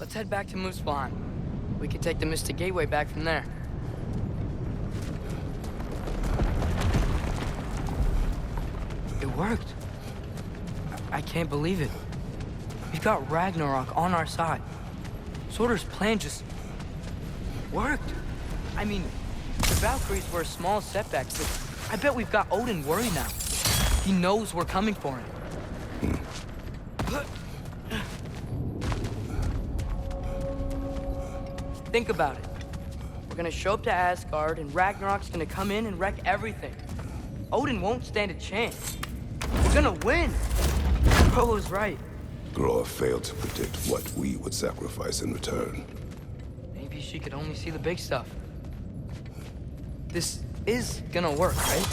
Let's head back to Muspelheim. We can take the Mystic Gateway back from there. It worked. I can't believe it. We've got Ragnarock on our side. Sorter's plan just worked. I mean, the Valkyries were a small setback, but I bet we've got Odin worried now. He knows we're coming for him. Think about it. We're gonna show up to Asgard, and Ragnarok's gonna come in and wreck everything. Odin won't stand a chance. We're gonna win. Bro was right. Groa failed to predict what we would sacrifice in return. Maybe she could only see the big stuff. This is gonna work, right?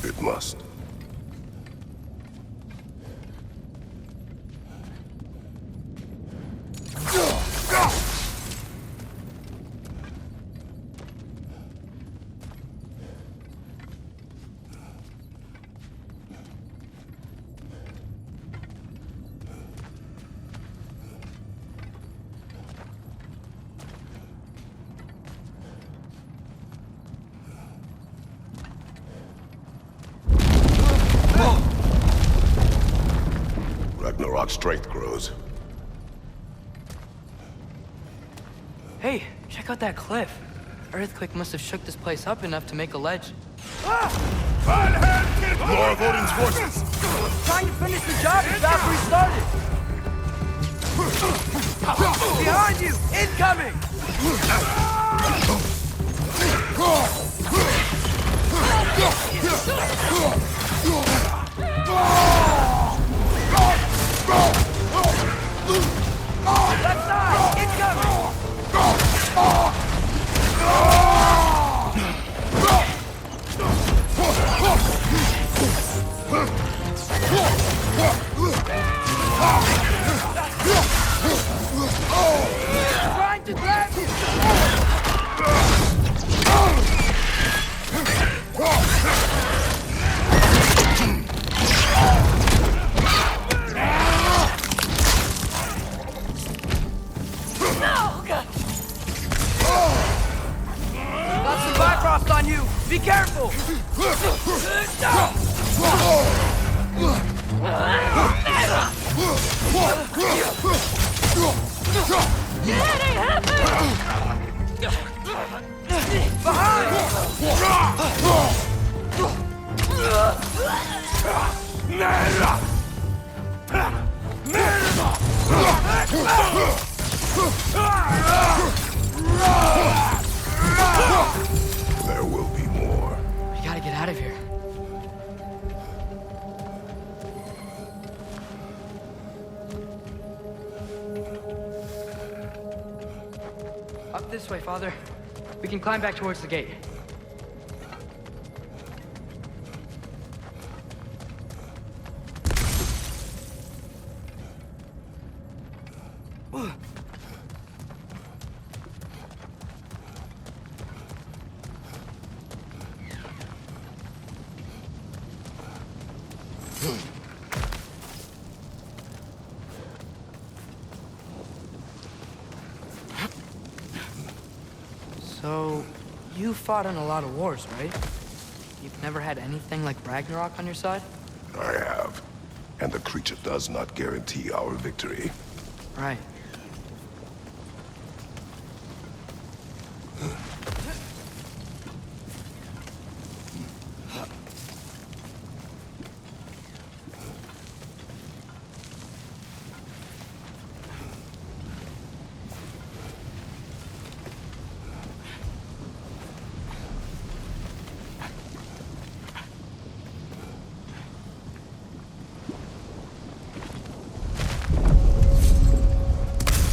It must. Ragnarock's strength grows. Hey, check out that cliff. Earthquake must have shook this place up enough to make a ledge. More of Odin's forces! Trying to finish the job as Valkyrie started! Behind you! Incoming! Left side! Incoming! Trying to grab you! Got some Bifrost on you! Be careful! That ain't happening! Behind! There will be more. We gotta get out of here. Up this way, Father. We can climb back towards the gate. So, you fought in a lot of wars, right? You've never had anything like Ragnarok on your side? I have. And the creature does not guarantee our victory. Right.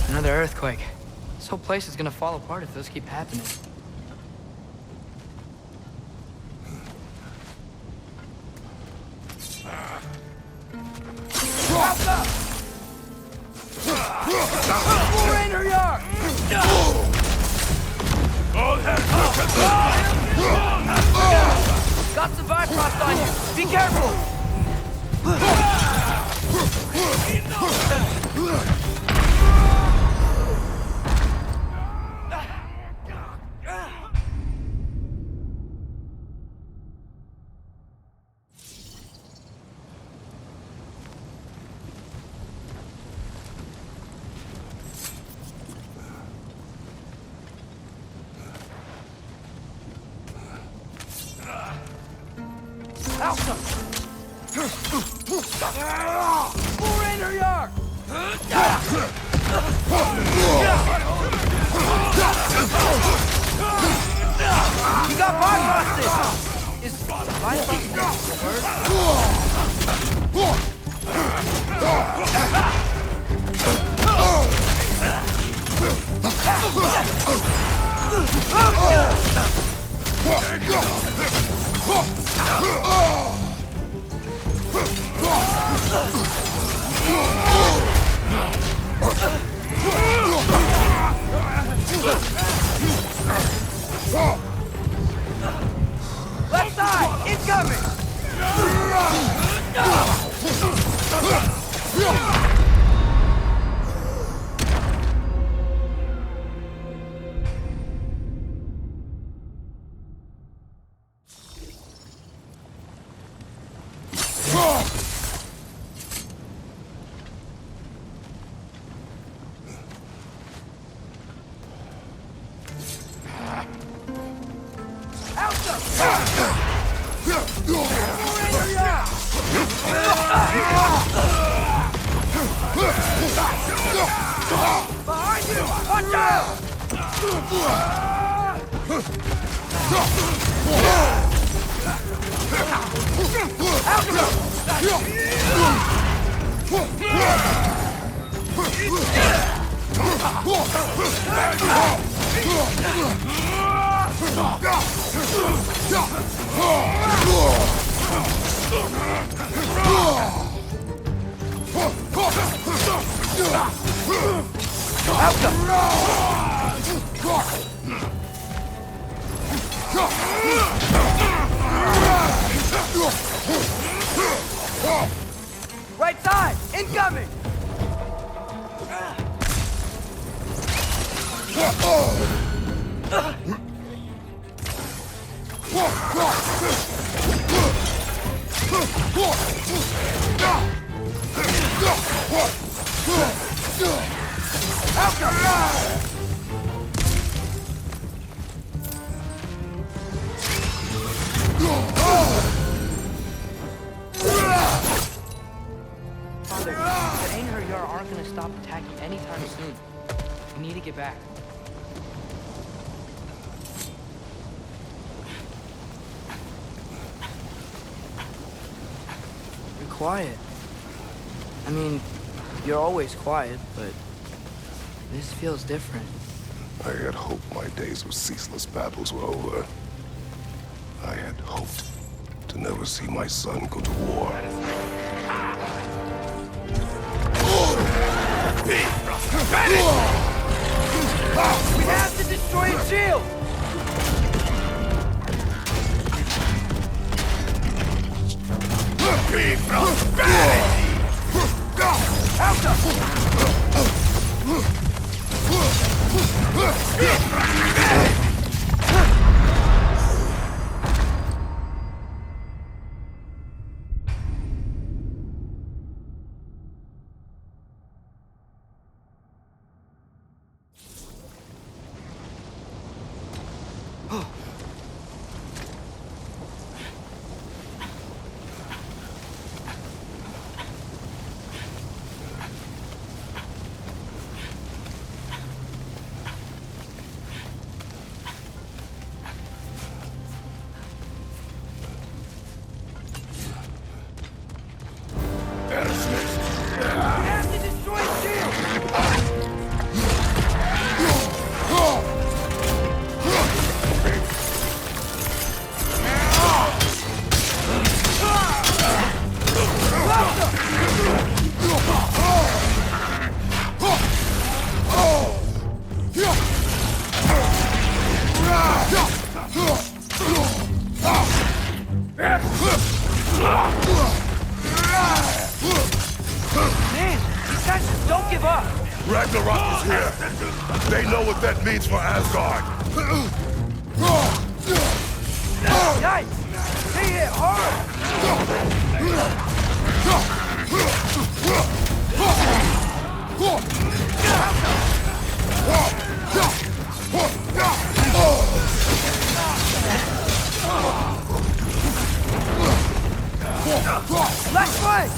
Another earthquake. This whole place is gonna fall apart if those keep happening. Rainer, got some Bifrost on you! Be careful! I supposed to use the word? Left side! Incoming! Behind you! Watch out! Right side! Incoming! Father, the Ain or Yar aren't gonna stop attacking anytime soon. We need to get back. You're quiet. I mean, you're always quiet, but this feels different. I had hoped my days of ceaseless battles were over. I had hoped to never see my son go to war. We have to destroy his shield! Be prosperity! Don't give up! Ragnarock is here! They know what that means for Asgard! Yikes! Stay hit hard! Left flank!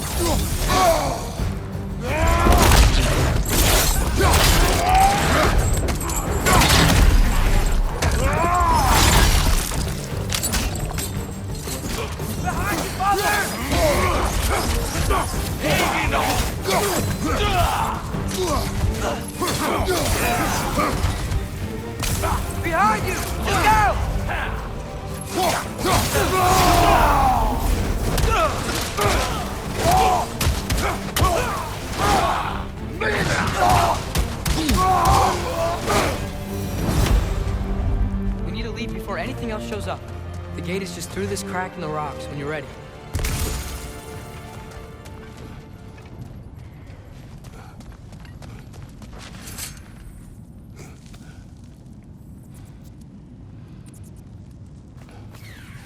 Behind you! Look out! We need to leave before anything else shows up. The gate is just through this crack in the rocks when you're ready.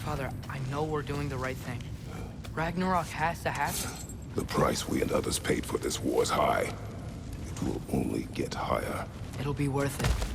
Father, I know we're doing the right thing. Ragnarok has to happen. The price we and others paid for this war is high. It will only get higher. It'll be worth it.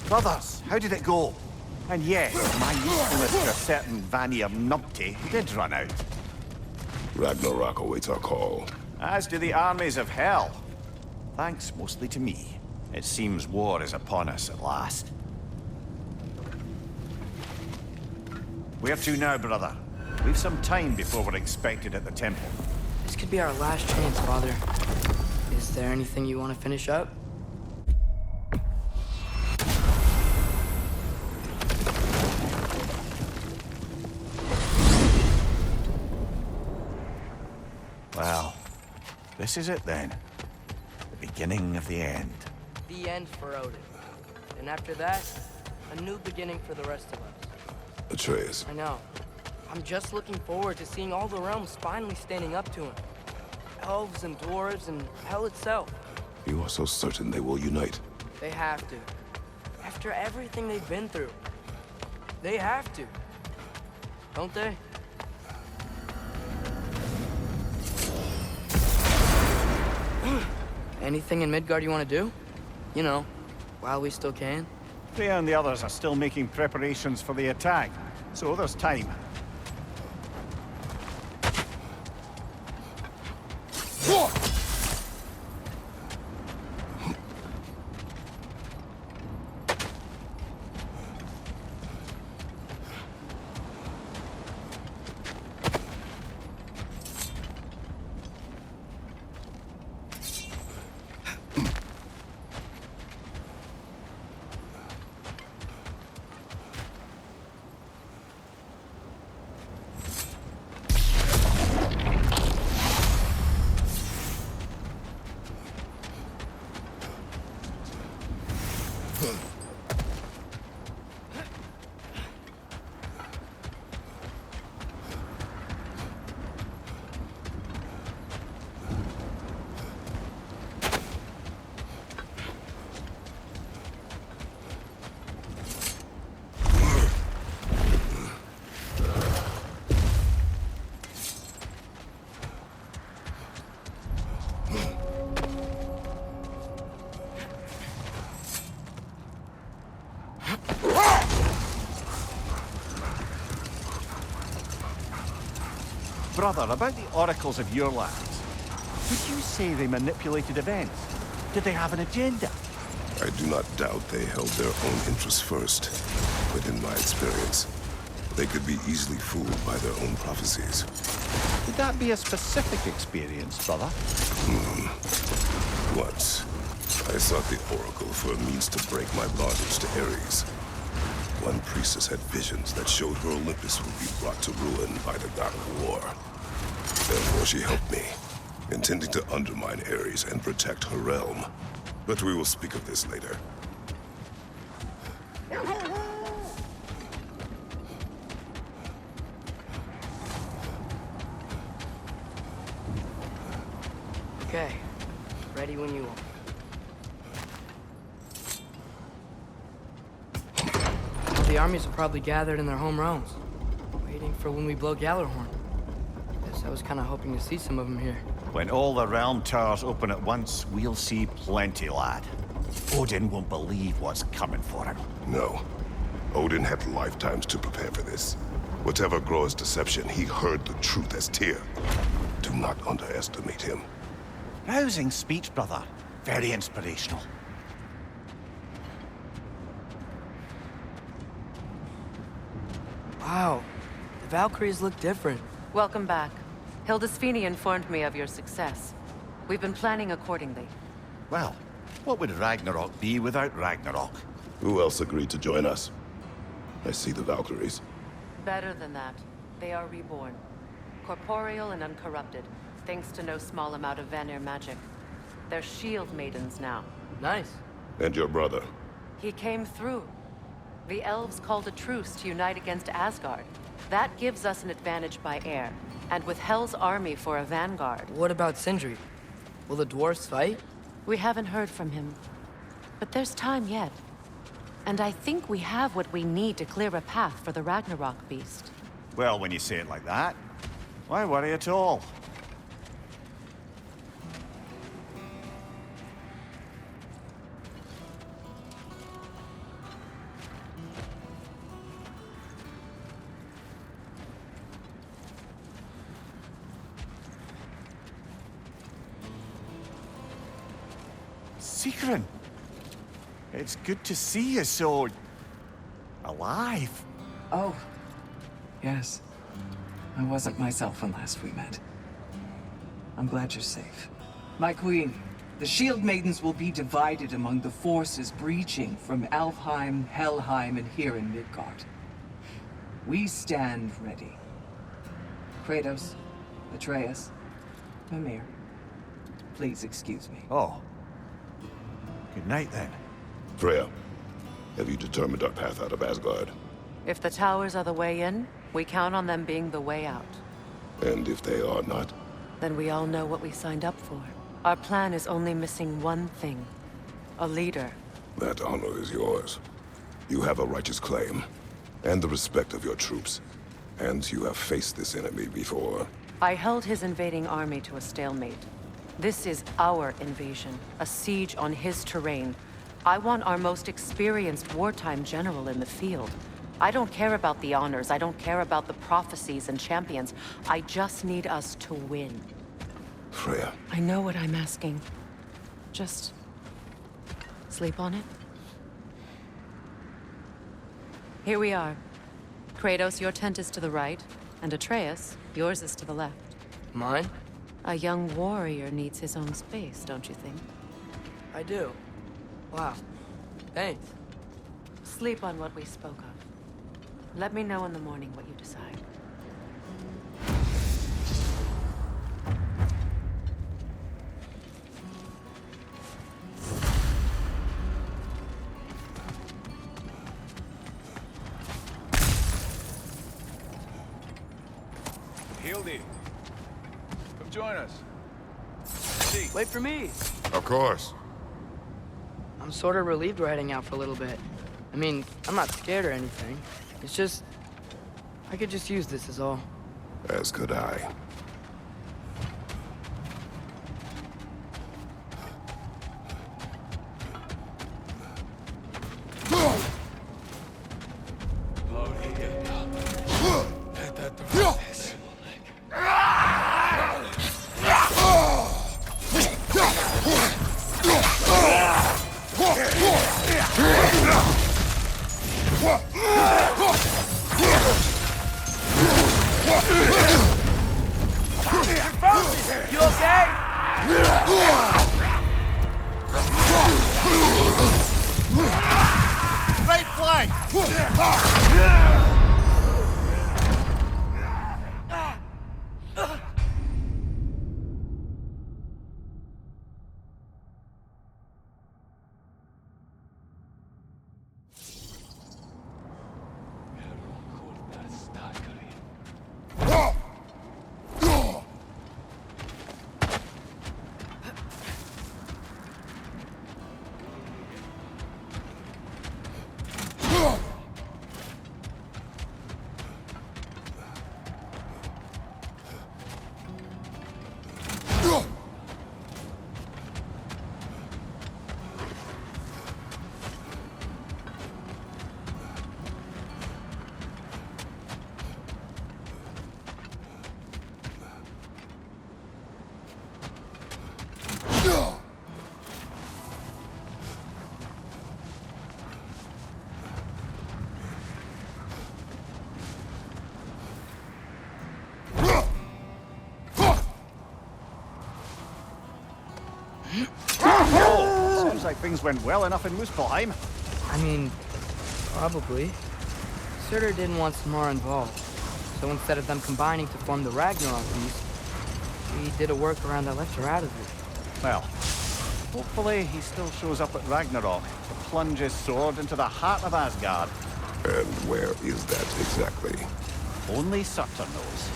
Brothers, how did it go? And yes, my usefulness to a certain Vanir numpty did run out. Ragnarock awaits our call. As do the armies of hell. Thanks mostly to me. It seems war is upon us at last. Where to now, brother? We've some time before we're expected at the temple. This could be our last chance, Father. Is there anything you want to finish up? Well, this is it then. The beginning of the end. The end for Odin. And after that, a new beginning for the rest of us. Atreus, I know. I'm just looking forward to seeing all the realms finally standing up to him. Elves and dwarves and hell itself. you are so certain they will unite? They have to. After everything they've been through. They have to. Don't they? Anything in Midgard you want to do? You know, while we still can. Freya and the others are still making preparations for the attack, so there's time. Brother, about the oracles of your lands, would you say they manipulated events? Did they have an agenda? I do not doubt they held their own interests first. But in my experience, they could be easily fooled by their own prophecies. Would that be a specific experience, brother? Once, I sought the Oracle for a means to break my bondage to Ares. One priestess had visions that showed her Olympus would be brought to ruin by the god of war. Therefore she helped me, intending to undermine Ares and protect her realm. But we will speak of this later. Okay. Ready when you are. The armies are probably gathered in their home realms, waiting for when we blow Gallarhorn. Guess I was kind of hoping to see some of them here. When all the realm towers open at once, we'll see plenty, lad. Odin won't believe what's coming for him. No. Odin had lifetimes to prepare for this. Whatever Groa's deception, he heard the truth as Tyr. Do not underestimate him. Rousing speech, brother. Very inspirational. Wow, the Valkyries look different. Welcome back. Hildisfini informed me of your success. We've been planning accordingly. Well, what would Ragnarok be without Ragnarok? Who else agreed to join us? I see the Valkyries. Better than that. They are reborn. Corporeal and uncorrupted, thanks to no small amount of Vanir magic. They're shield maidens now. Nice. And your brother. He came through. The elves called a truce to unite against Asgard. That gives us an advantage by air, and with Hel's army for a vanguard. What about Sindri? Will the dwarves fight? We haven't heard from him. But there's time yet. And I think we have what we need to clear a path for the Ragnarok beast. Well, when you say it like that, why worry at all? Sigrun, it's good to see you so... alive. Oh, yes. I wasn't myself when last we met. I'm glad you're safe. My queen, the Shield Maidens will be divided among the forces breaching from Alfheim, Helheim, and here in Midgard. We stand ready. Kratos, Atreus, Mimir, please excuse me. Oh. Good night, then. Freya, have you determined our path out of Asgard? If the towers are the way in, we count on them being the way out. And if they are not? Then we all know what we signed up for. Our plan is only missing one thing. A leader. That honor is yours. You have a righteous claim, and the respect of your troops. And you have faced this enemy before. I held his invading army to a stalemate. This is our invasion, a siege on his terrain. I want our most experienced wartime general in the field. I don't care about the honors, I don't care about the prophecies and champions. I just need us to win. Freya. I know what I'm asking. Just... sleep on it? Here we are. Kratos, your tent is to the right, and Atreus, yours is to the left. Mine? A young warrior needs his own space, don't you think? I do. Wow. Thanks. Sleep on what we spoke of. Let me know in the morning what you decide. Hildy, come join us. Wait for me. Of course. I'm sort of relieved we're heading out for a little bit. I mean, I'm not scared or anything. It's just... I could just use this is all. As could I. You okay? Right flank! Oh, sounds like things went well enough in Muspelheim. I mean, probably. Surtur didn't want Samara involved. So instead of them combining to form the Ragnarock beast, he did a workaround that left her out of it. Well, hopefully he still shows up at Ragnarok to plunge his sword into the heart of Asgard. And where is that exactly? Only Surtur knows.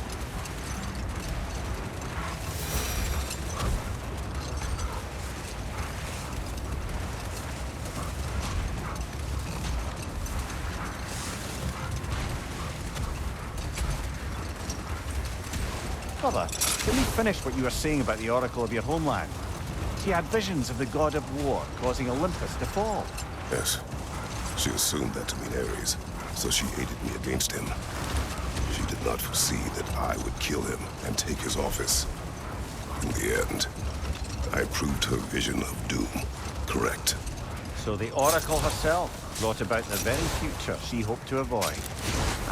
Brother, can you finish what you were saying about the Oracle of your homeland? She had visions of the god of war causing Olympus to fall. Yes. She assumed that to mean Ares, so she aided me against him. She did not foresee that I would kill him and take his office. In the end, I proved her vision of doom correct. So the Oracle herself brought about the very future she hoped to avoid.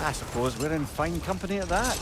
I suppose we're in fine company at that.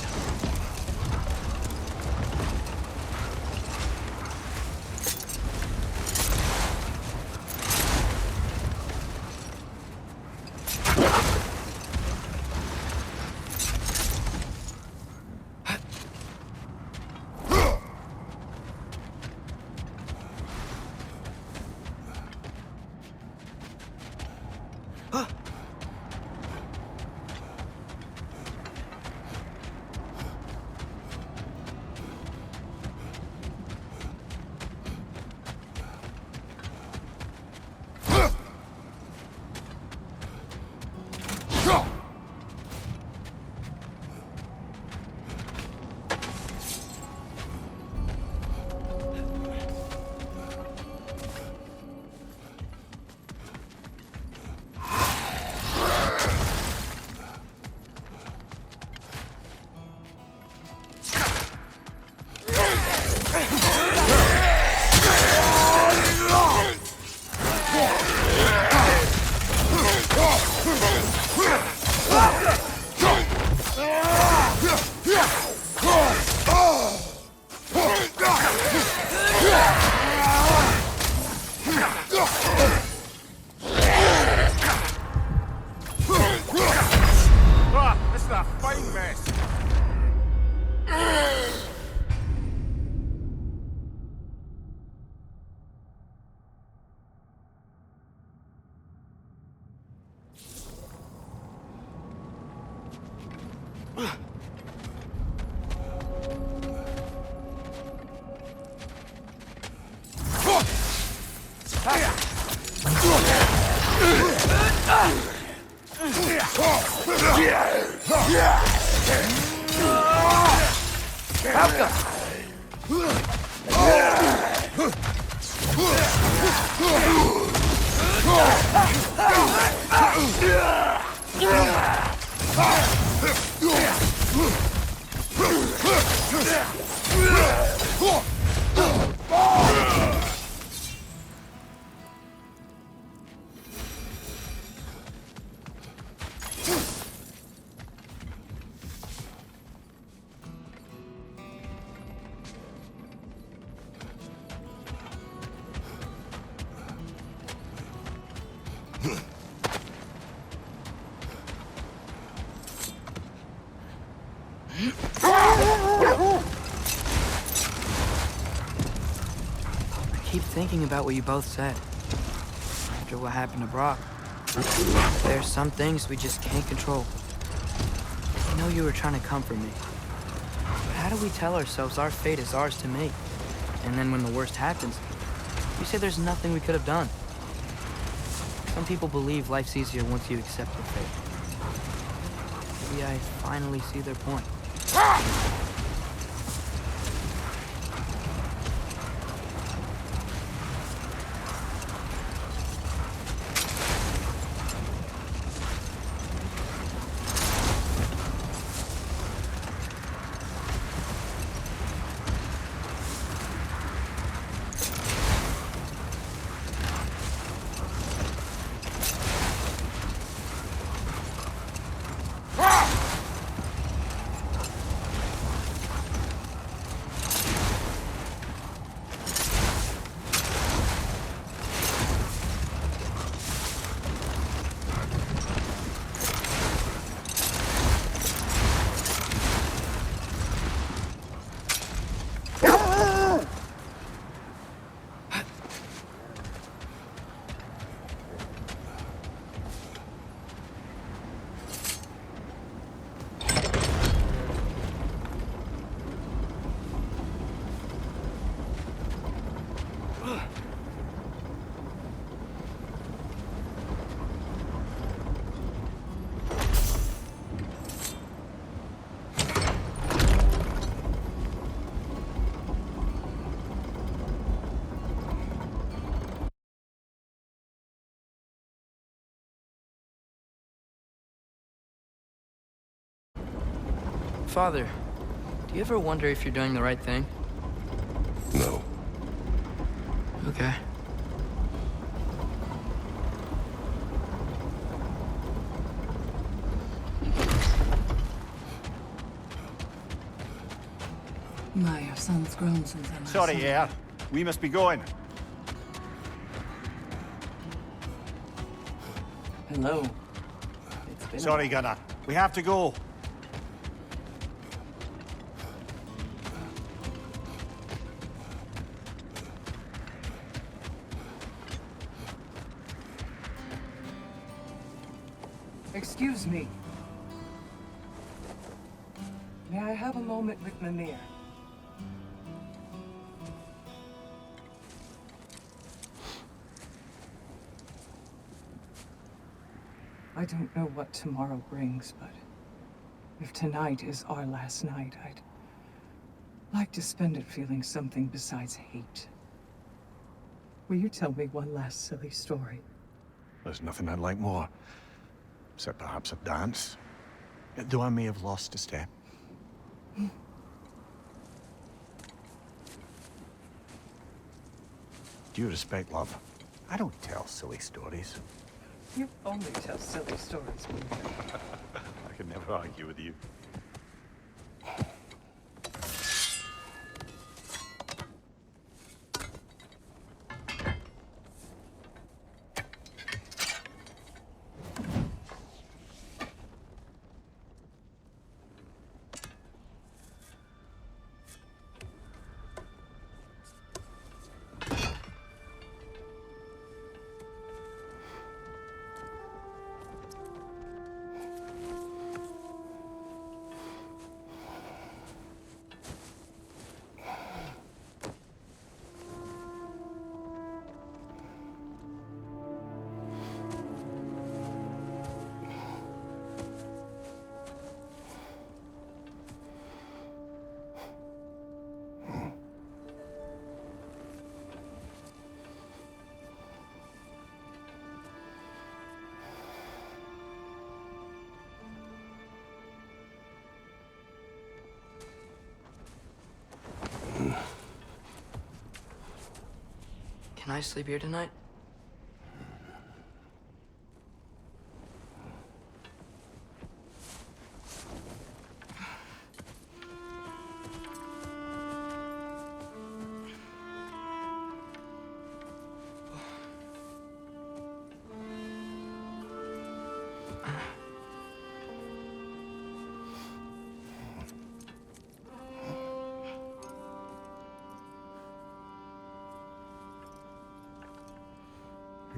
This is a fine mess. I keep thinking about what you both said. After what happened to Brock, there's some things we just can't control. I know you were trying to comfort me. But how do we tell ourselves our fate is ours to make? And then when the worst happens, you say there's nothing we could have done. Some people believe life's easier once you accept your fate. Maybe I finally see their point. Father, do you ever wonder if you're doing the right thing? No. Okay. My, our son's grown since I last Sorry, saw Air. We must be going. Hello. It's been Sorry, Gunnar. We have to go. Excuse me. May I have a moment with Mimir? I don't know what tomorrow brings, but if tonight is our last night, I'd like to spend it feeling something besides hate. Will you tell me one last silly story? There's nothing I'd like more. Except perhaps a dance. Though I may have lost a step. Due respect, love. I don't tell silly stories. You only tell silly stories, Mimir. I could never argue with you. Can I sleep here tonight?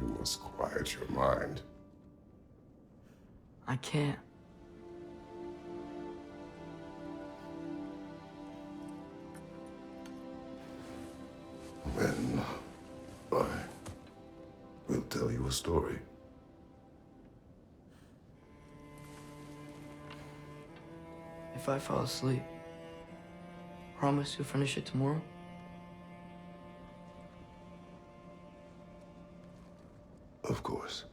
You must quiet your mind. I can't. Then I will tell you a story. If I fall asleep, promise you'll finish it tomorrow? Of course.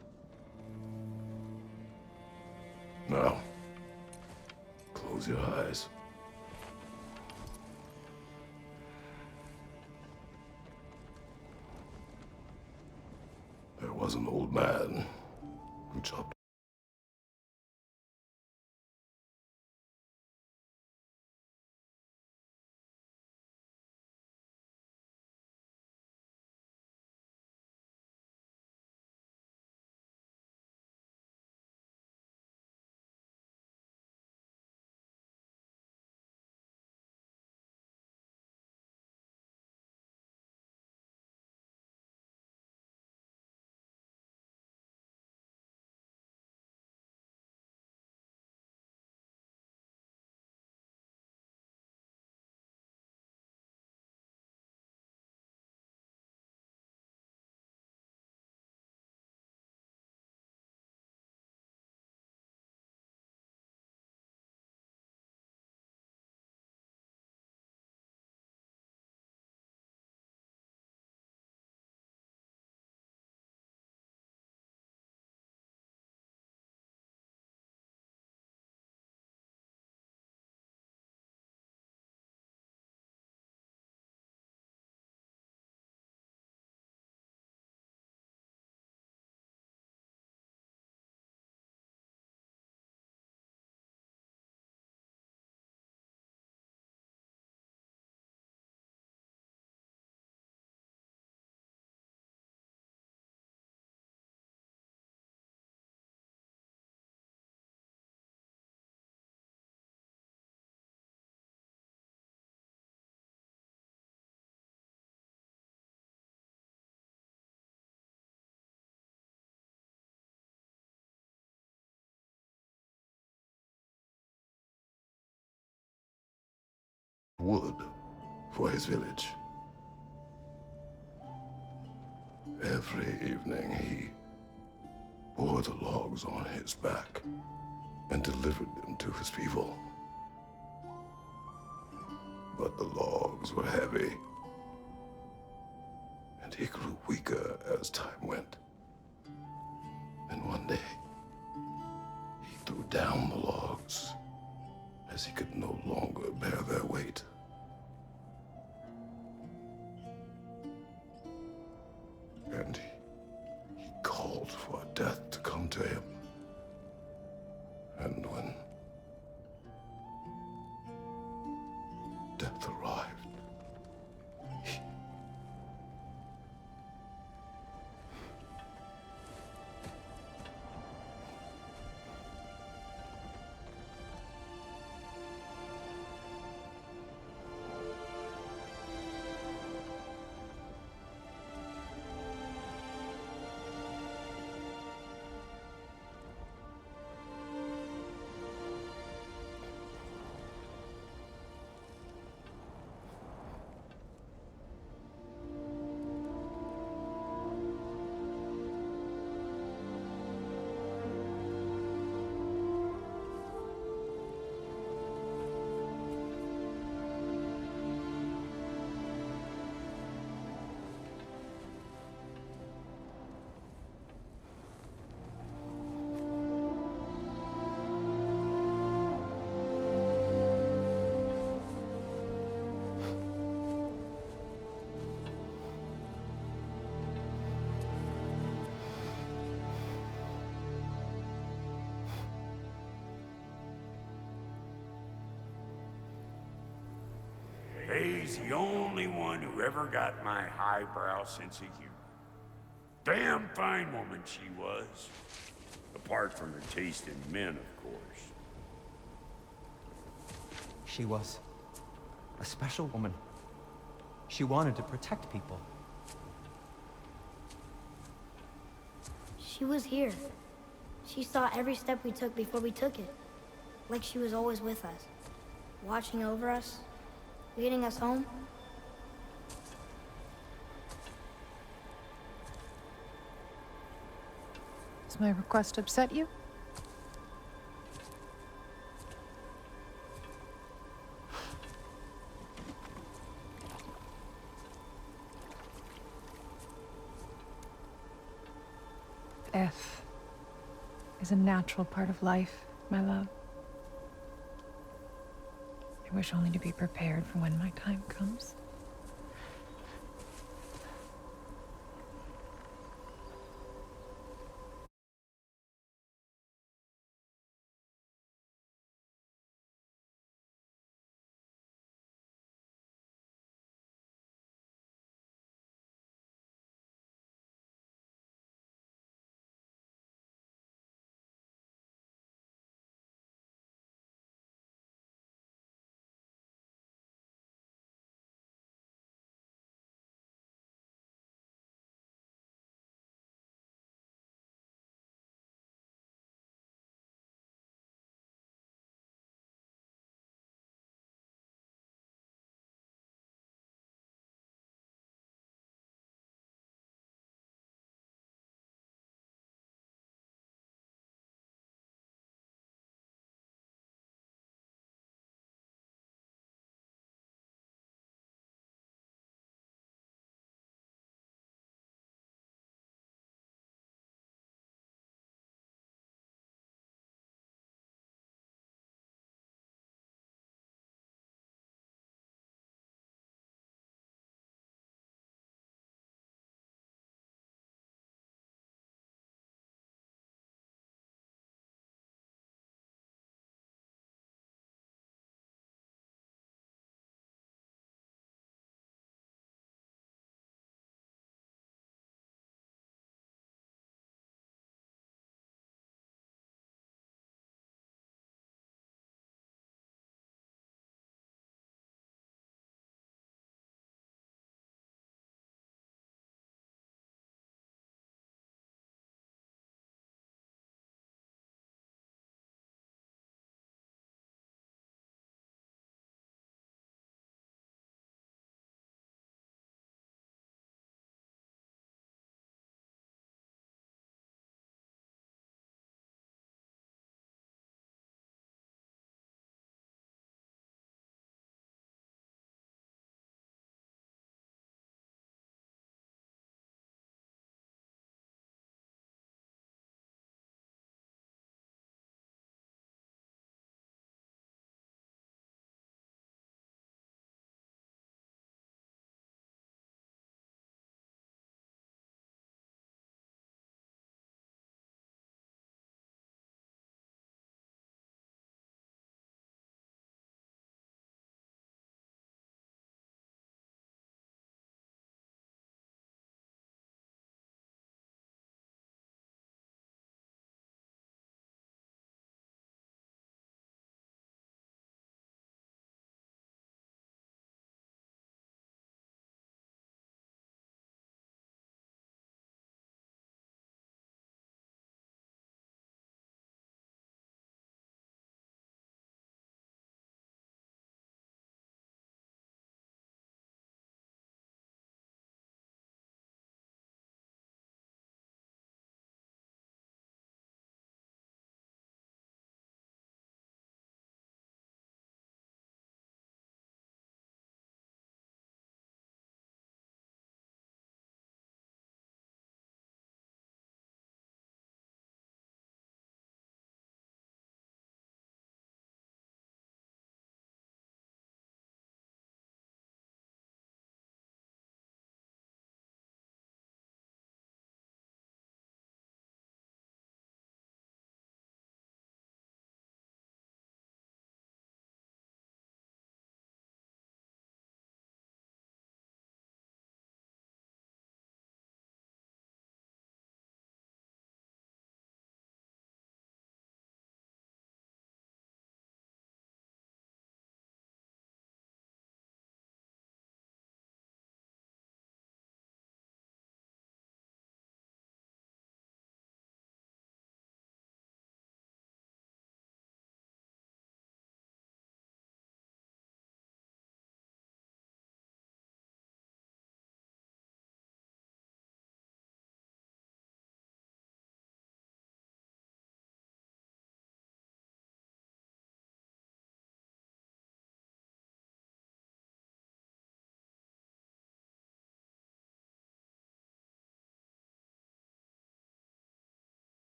Now, close your eyes. There was an old man who chopped wood for his village. Every evening he bore the logs on his back and delivered them to his people. But the logs were heavy, and he grew weaker as time went. And one day, he threw down the logs as he could no longer bear their weight. And he called for death to come to him. And when death arrived, He's the only one who ever got my highbrow sense of humor. Damn fine woman she was. Apart from her taste in men, of course. She was a special woman. She wanted to protect people. She was here. She saw every step we took before we took it. Like she was always with us, watching over us, leading us home. Does my request upset you? Death is a natural part of life, my love. I wish only to be prepared for when my time comes.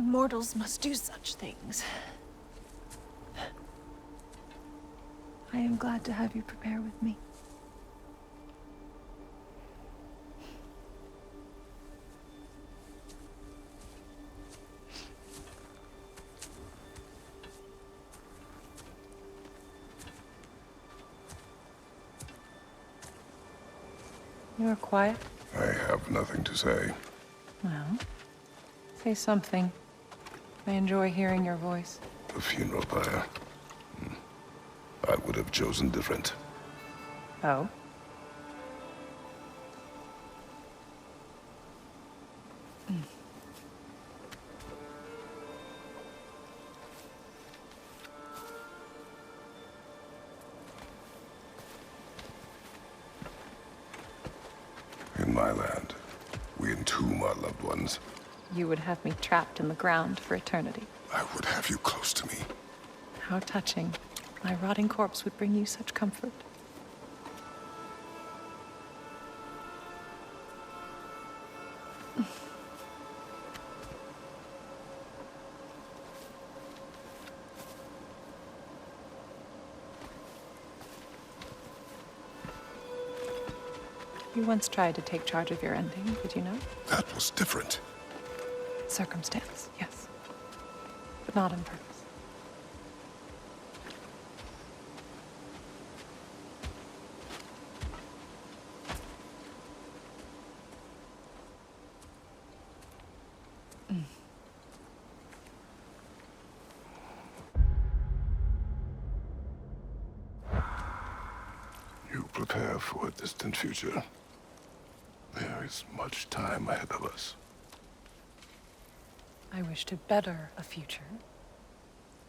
mortals must do such things. I am glad to have you prepare with me. You are quiet. I have nothing to say. Well, say something. I enjoy hearing your voice. The funeral pyre. I would have chosen different. Oh? In my land, we entomb our loved ones. You would have me trapped in the ground for eternity. I would have you close to me. How touching. My rotting corpse would bring you such comfort. You once tried to take charge of your ending, did you know? That was different. Circumstance, yes. But not on purpose. You prepare for a distant future. There is much time ahead of us. I wish to better a future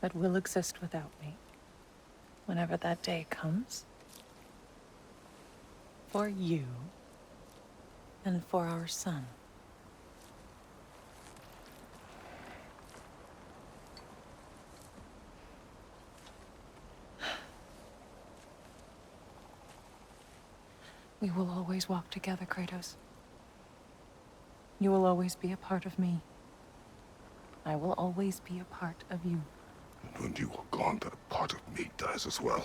that will exist without me, whenever that day comes. For you, and for our son. We will always walk together, Kratos. You will always be a part of me. I will always be a part of you. And when you are gone, that part of me dies as well.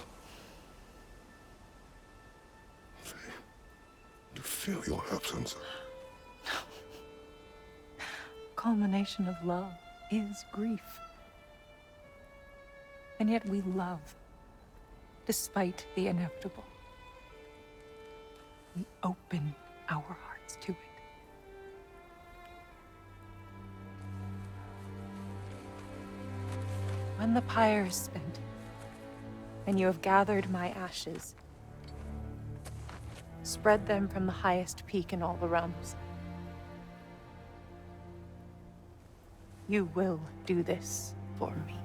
To feel your absence. Culmination of love is grief. And yet we love, despite the inevitable. We open our hearts to it. When the pyre is spent, and you have gathered my ashes, spread them from the highest peak in all the realms. You will do this for me.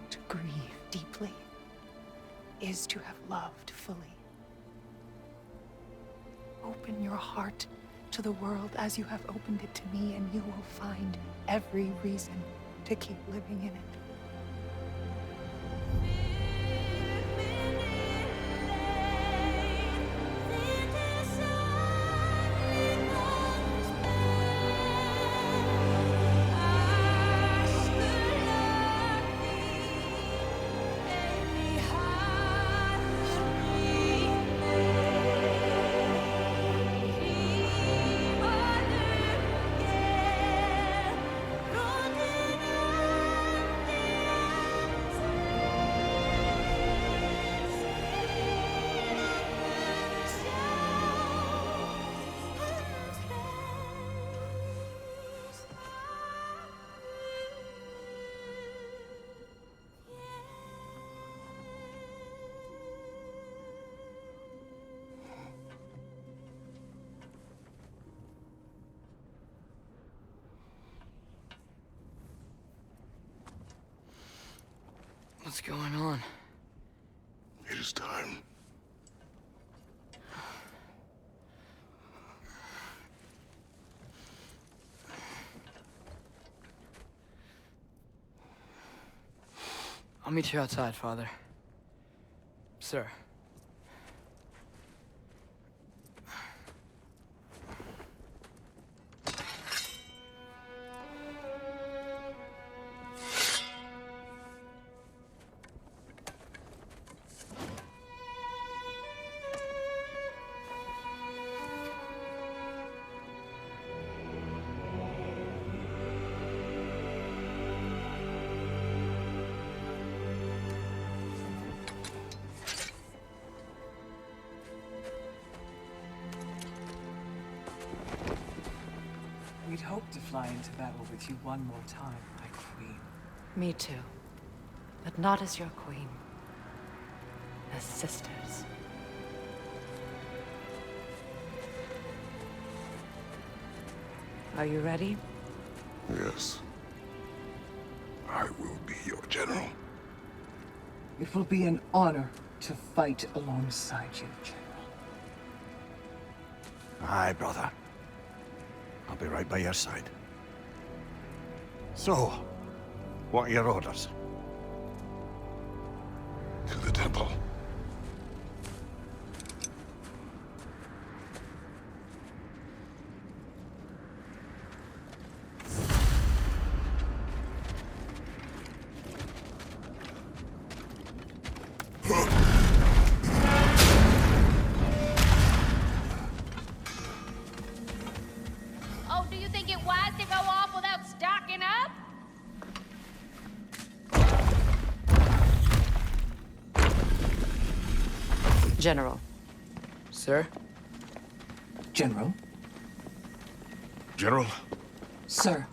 To grieve deeply is to have loved fully. Open your heart to the world as you have opened it to me, and you will find every reason to keep living in it. What's going on? It is time. meet you outside, Father. Sir. We'd hoped to fly into battle with you one more time, my queen. Me too. But not as your queen. As sisters. Are you ready? Yes. I will be your general. It will be an honor to fight alongside you, General. Aye, brother. I'll be right by your side. So, what are your orders? To the temple. Oh, do you think it wise to go off without stocking up? General. Sir? General? General? Sir.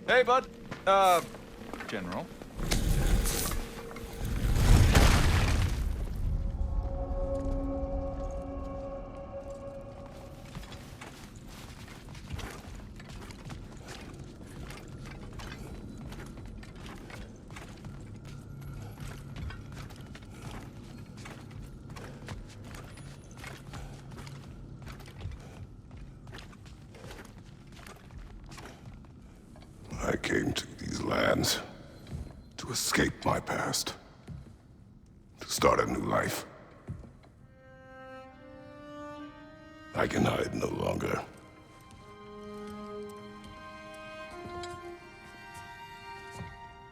Hey, bud. General. I came to these lands to escape my past, to start a new life. I can hide no longer.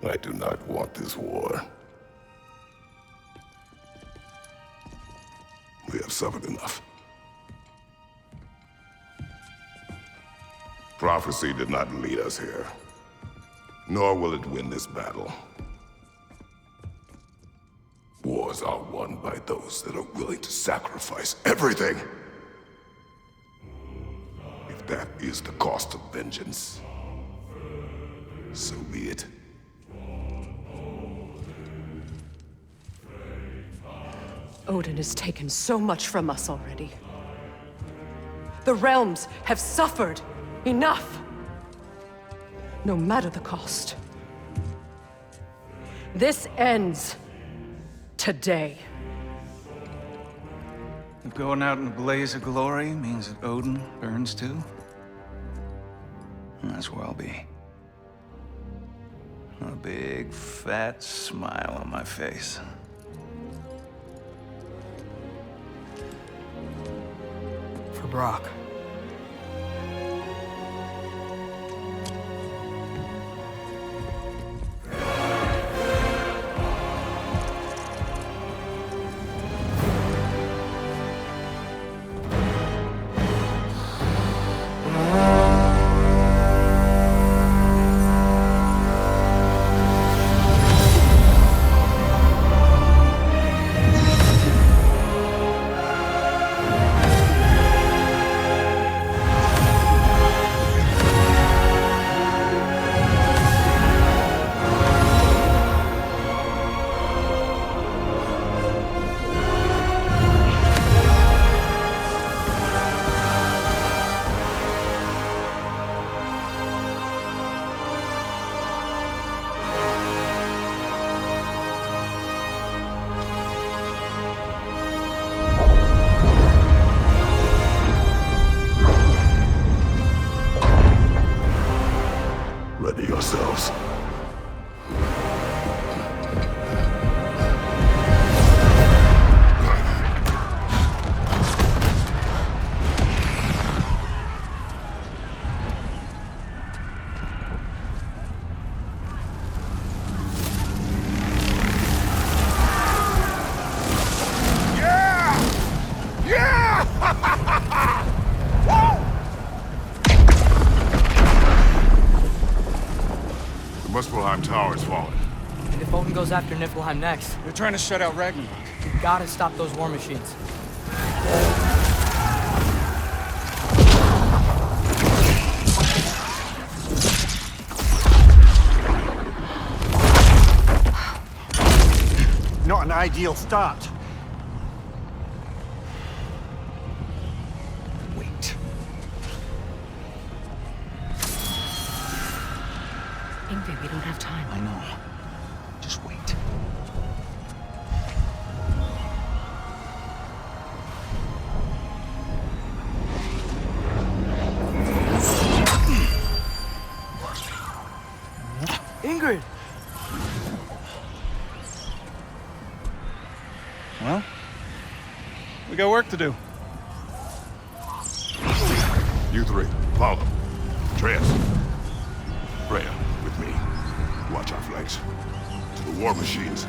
I do not want this war. We have suffered enough. Prophecy did not lead us here, nor will it win this battle. Wars are won by those that are willing to sacrifice everything. If that is the cost of vengeance, so be it. Odin has taken so much from us already. The realms have suffered enough. No matter the cost. This ends today. If going out in a blaze of glory means that Odin burns too, that's where I'll be. A big, fat smile on my face. For Brock. tower's fallen. And if Odin goes after Niflheim next, They're trying to shut out Ragnarock. we gotta stop those war machines. Not an ideal start. Wait. Ingrid, we don't have time. I know. Just wait. Ingrid! Well, we got work to do. You three, follow. Atreus. Freya, with me. Watch our flanks. To the war machines.